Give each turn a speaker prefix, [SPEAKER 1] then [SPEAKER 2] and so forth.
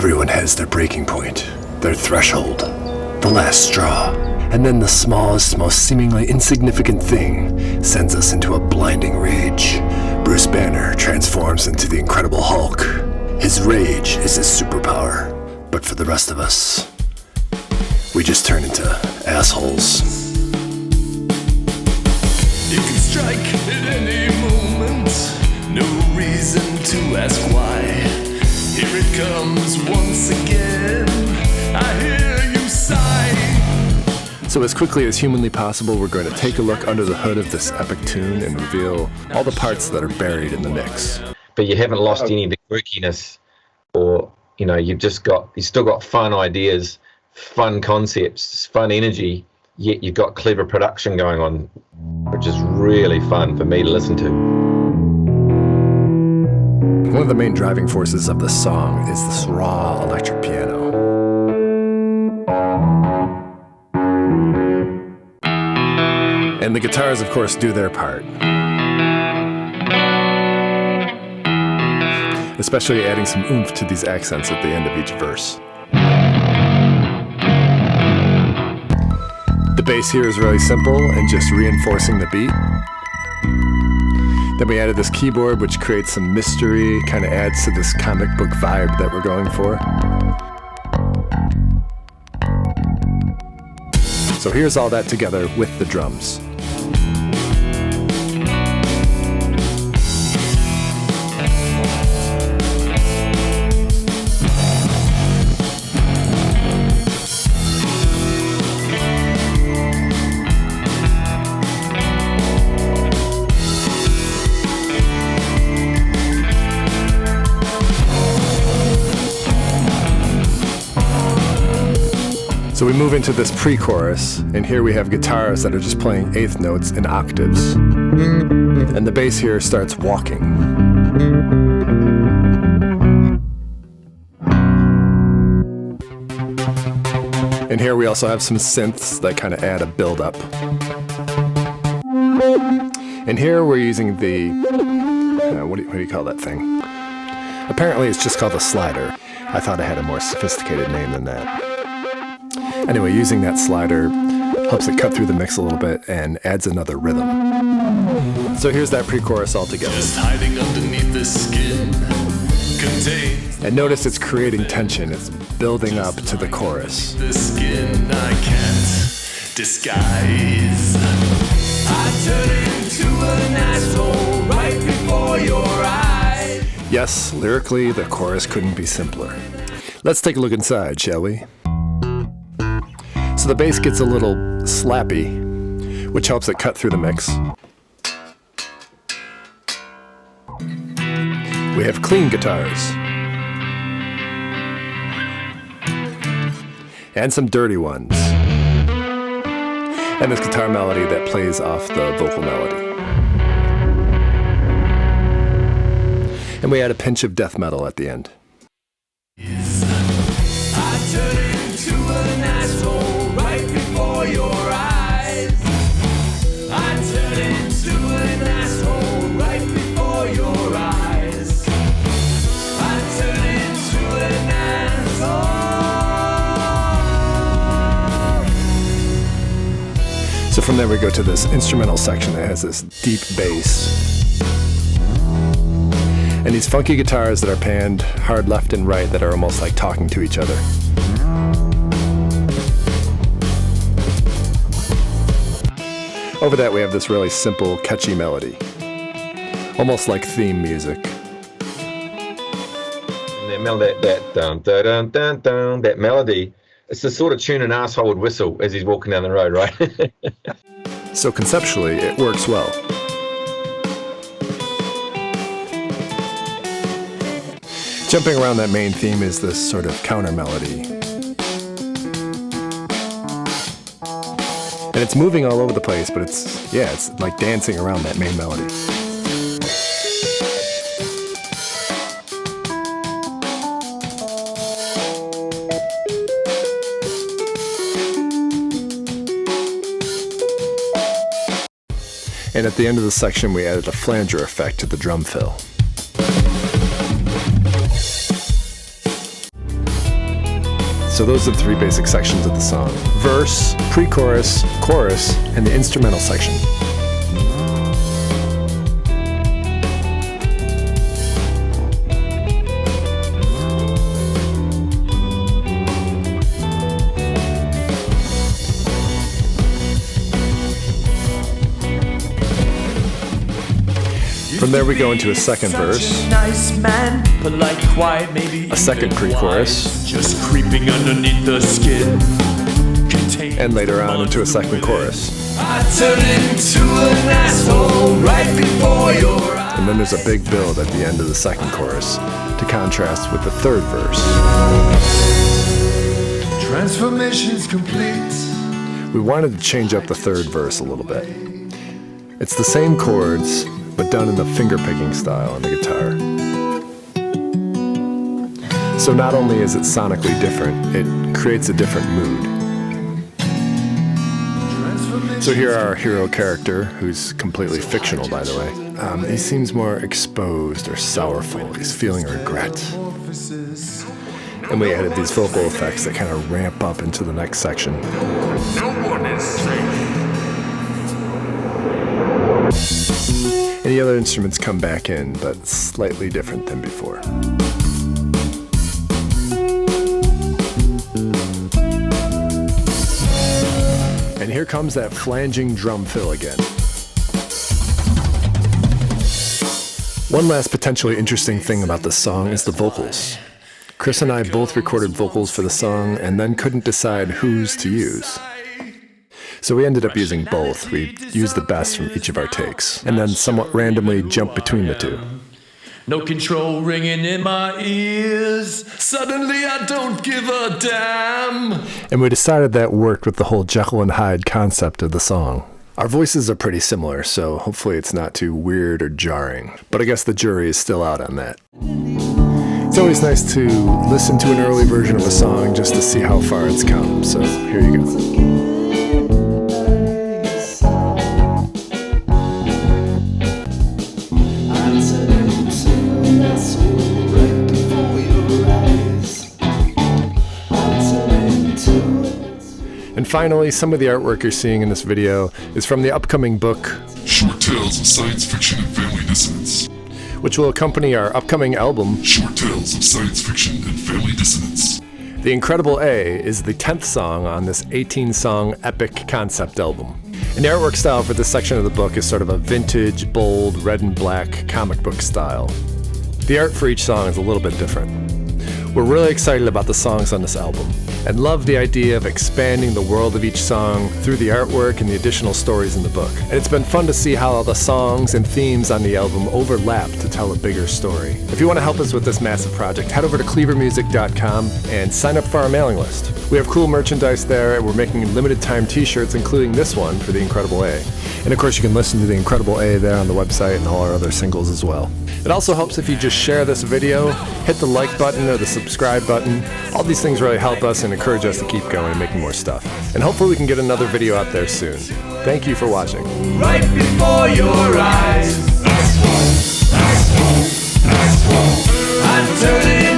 [SPEAKER 1] Everyone has their breaking point, their threshold, the last straw. And then the smallest, most seemingly insignificant thing sends us into a blinding rage. Bruce Banner transforms into the Incredible Hulk. His rage is his superpower. But for the rest of us, we just turn into assholes.
[SPEAKER 2] It can strike at any moment, no reason to ask why. Here it comes once again, I hear you sigh.
[SPEAKER 1] So as quickly as humanly possible, we're going to take a look under the hood of this epic tune and reveal all the parts that are buried in the mix.
[SPEAKER 3] But you haven't lost any of the quirkiness, or you've still got fun ideas, fun concepts, fun energy, yet you've got clever production going on, which is really fun for me to listen to.
[SPEAKER 1] One of the main driving forces of this song is this raw electric piano. And the guitars, of course, do their part. Especially adding some oomph to these accents at the end of each verse. The bass here is really simple and just reinforcing the beat. Then we added this keyboard, which creates some mystery, kind of adds to this comic book vibe that we're going for. So here's all that together with the drums. So we move into this pre-chorus, and here we have guitars that are just playing eighth notes in octaves. And the bass here starts walking. And here we also have some synths that kind of add a build-up. And here we're using the, what do you call that thing? Apparently it's just called a slider. I thought it had a more sophisticated name than that. Anyway, using that slider helps it cut through the mix a little bit and adds another rhythm. So here's that pre-chorus all together.
[SPEAKER 2] Just hiding underneath the skin contains.
[SPEAKER 1] And notice it's creating tension. It's building up to the chorus.
[SPEAKER 2] The skin I can't disguise. I turn into an asshole right before your eyes.
[SPEAKER 1] Yes, lyrically, the chorus couldn't be simpler. Let's take a look inside, shall we? So the bass gets a little slappy, which helps it cut through the mix. We have clean guitars. And some dirty ones. And this guitar melody that plays off the vocal melody. And we add a pinch of death metal at the end.
[SPEAKER 2] I turn into an asshole right before your eyes. I turn into an asshole right before your eyes. I turn into an asshole.
[SPEAKER 1] So from there we go to this instrumental section that has this deep bass. And these funky guitars that are panned hard left and right that are almost like talking to each other. Over that we have this really simple, catchy melody. Almost like theme music.
[SPEAKER 3] And that melody, it's the sort of tune an asshole would whistle as he's walking down the road, right?
[SPEAKER 1] So conceptually, it works well. Jumping around that main theme is this sort of counter melody. And it's moving all over the place, but it's like dancing around that main melody. And at the end of the section, we added a flanger effect to the drum fill. So those are the three basic sections of the song: verse, pre-chorus, chorus, and the instrumental section. From there we go into a second verse,
[SPEAKER 2] Nice man, polite, quiet, maybe
[SPEAKER 1] a second pre-chorus,
[SPEAKER 2] just creeping underneath the skin.
[SPEAKER 1] and later on into a second chorus.
[SPEAKER 2] I turn into an asshole right before your eyes.
[SPEAKER 1] And then there's a big build at the end of the second chorus to contrast with the third verse.
[SPEAKER 2] Transformation's complete.
[SPEAKER 1] We wanted to change up the third verse a little bit. It's the same chords, but done in the finger-picking style on the guitar. So not only is it sonically different, it creates a different mood. So here our hero character, who's completely fictional, by the way. He seems more exposed or sorrowful. He's feeling regret. And we added these vocal effects that kind of ramp up into the next section.
[SPEAKER 2] No one is safe.
[SPEAKER 1] And the other instruments come back in, but slightly different than before. And here comes that flanging drum fill again. One last potentially interesting thing about this song is the vocals. Chris and I both recorded vocals for the song and then couldn't decide whose to use. So we ended up using both. We used the best from each of our takes, and then somewhat randomly jumped between the two.
[SPEAKER 2] No control ringing in my ears. Suddenly I don't give a damn.
[SPEAKER 1] And we decided that worked with the whole Jekyll and Hyde concept of the song. Our voices are pretty similar, so hopefully it's not too weird or jarring. But I guess the jury is still out on that. It's always nice to listen to an early version of a song just to see how far it's come, so here you go. And finally, some of the artwork you're seeing in this video is from the upcoming book,
[SPEAKER 4] Short Tales of Science Fiction and Family Dissonance,
[SPEAKER 1] which will accompany our upcoming album,
[SPEAKER 4] Short Tales of Science Fiction and Family Dissonance.
[SPEAKER 1] The Incredible A is the 10th song on this 18-song epic concept album. And the artwork style for this section of the book is sort of a vintage, bold, red and black comic book style. The art for each song is a little bit different. We're really excited about the songs on this album and love the idea of expanding the world of each song through the artwork and the additional stories in the book. And it's been fun to see how all the songs and themes on the album overlap to tell a bigger story. If you want to help us with this massive project, head over to cleavermusic.com and sign up for our mailing list. We have cool merchandise there, and we're making limited time t-shirts, including this one for The Incredible A. And of course you can listen to The Incredible A there on the website and all our other singles as well. It also helps if you just share this video, hit the like button or the subscribe button. All these things really help us and encourage us to keep going and making more stuff. And hopefully we can get another video out there soon. Thank you for watching.
[SPEAKER 2] Right before your eyes. I'm turning